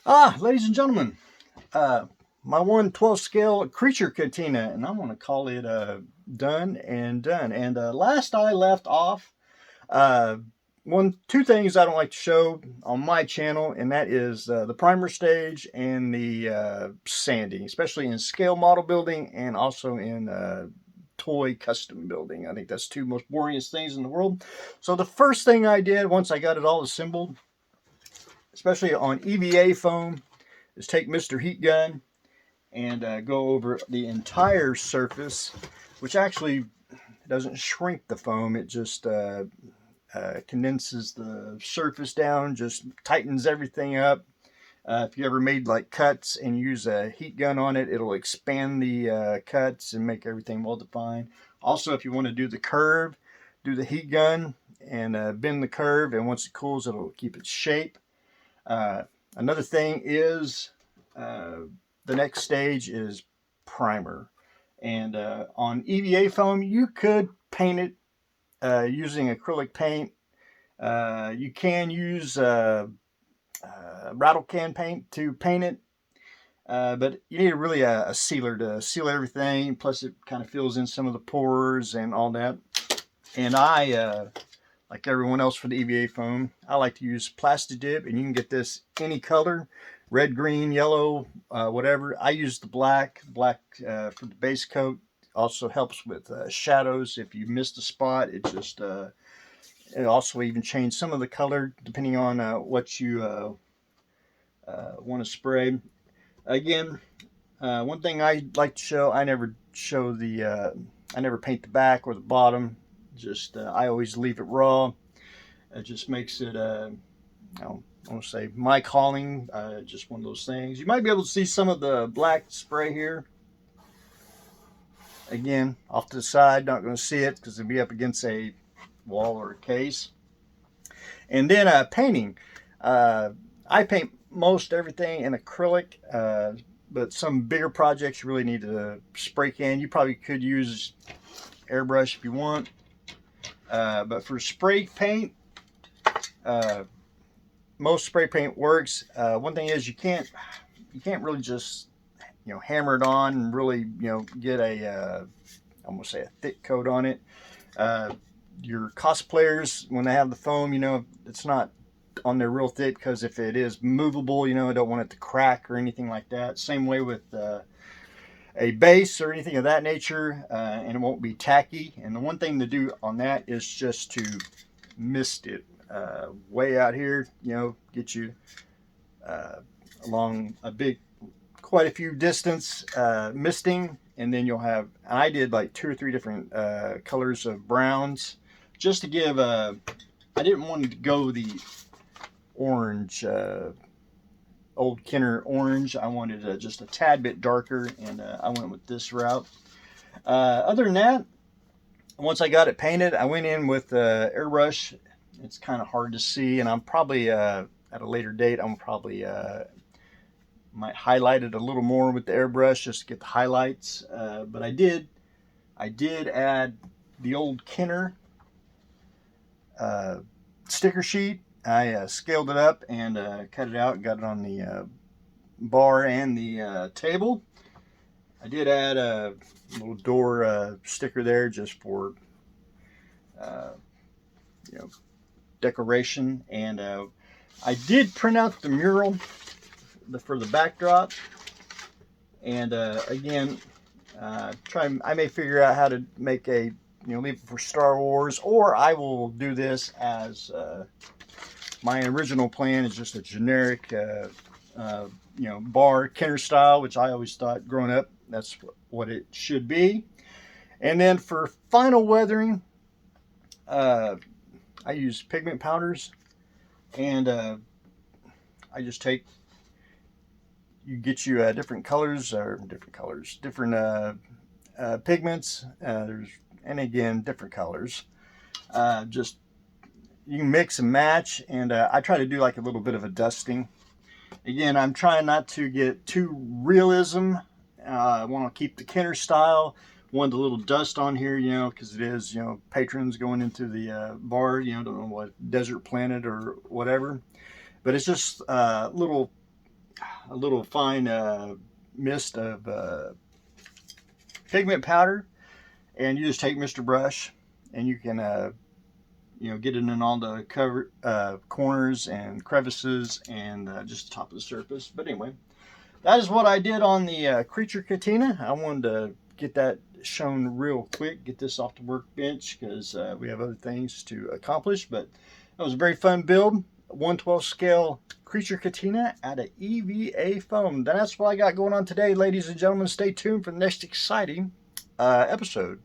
Ladies and gentlemen, my 1/12 scale Creature Cantina, and I'm going to call it done and done. And last I left off, uh, two things I don't like to show on my channel, and that is the primer stage and the sanding, especially in scale model building and also in toy custom building. I think that's two most boringest things in the world. So the first thing I did once I got it all assembled, especially on EVA foam, is take Mr. Heat Gun and go over the entire surface, which actually doesn't shrink the foam. It just condenses the surface down, just tightens everything up. If you ever made like cuts and use a heat gun on it, it'll expand the cuts and make everything well defined. Also, if you want to do the curve, do the heat gun and bend the curve, and once it cools, it'll keep its shape. Another thing is the next stage is primer. And on EVA foam, you could paint it using acrylic paint. You can use rattle can paint to paint it. But you need really a sealer to seal everything. Plus, it kind of fills in some of the pores and all that. And I, like everyone else for the EVA foam, I like to use Plasti-Dip, and you can get this any color, red, green, yellow, whatever. I use the black for the base coat. Also helps with shadows. If you missed a spot, it just it also even change some of the color depending on what you want to spray. Again, one thing I like to show, I never show the I never paint the back or the bottom. Just I always leave it raw. It just makes it I want to say my calling. Just one of those things. You might be able to see some of the black spray here. Again, off to the side, not going to see it because it'll be up against a wall or a case. And then painting. I paint most everything in acrylic, but some bigger projects you really need to spray can. You probably could use airbrush if you want. But for spray paint, most spray paint works. One thing is you can't really just hammer it on and really get a I'm gonna say a thick coat on it. Your cosplayers, when they have the foam, it's not on there real thick, because if it is movable, I don't want it to crack or anything like that. Same way with a base or anything of that nature, and it won't be tacky. And the one thing to do on that is just to mist it way out here, get you along quite a few distance misting, and then you'll have, I did like 2 or 3 different colors of browns, just to give I didn't want to go the orange, old Kenner orange. I wanted just a tad bit darker, and I went with this route. Other than that, once I got it painted, I went in with airbrush. It's kind of hard to see, and I'm probably at a later date, I'm probably might highlight it a little more with the airbrush just to get the highlights. But I did add the old Kenner sticker sheet. I scaled it up and cut it out and got it on the bar and the table. I did add a little door sticker there just for decoration, and I did print out the mural for the backdrop. And again, I may figure out how to make a leave it for Star Wars, or I will do this as my original plan is just a generic bar Kenner style, which I always thought growing up that's what it should be. And then for final weathering, I use pigment powders, and I just take, you get you different pigments. And again, different colors. Just you can mix and match, and I try to do like a little bit of a dusting. Again, I'm trying not to get too realism. I want to keep the Kenner style. Want a little dust on here, because it is, patrons going into the bar, don't know what desert planet or whatever. But it's just little a little fine mist of pigment powder, and you just take Mr. Brush, and you can get it in all the corners and crevices and just the top of the surface. But anyway, that is what I did on the Creature Cantina. I wanted to get that shown real quick, get this off the workbench because we have other things to accomplish. But that was a very fun build. 1/12 scale Creature Cantina out of EVA foam. That's what I got going on today, ladies and gentlemen. Stay tuned for the next exciting episode.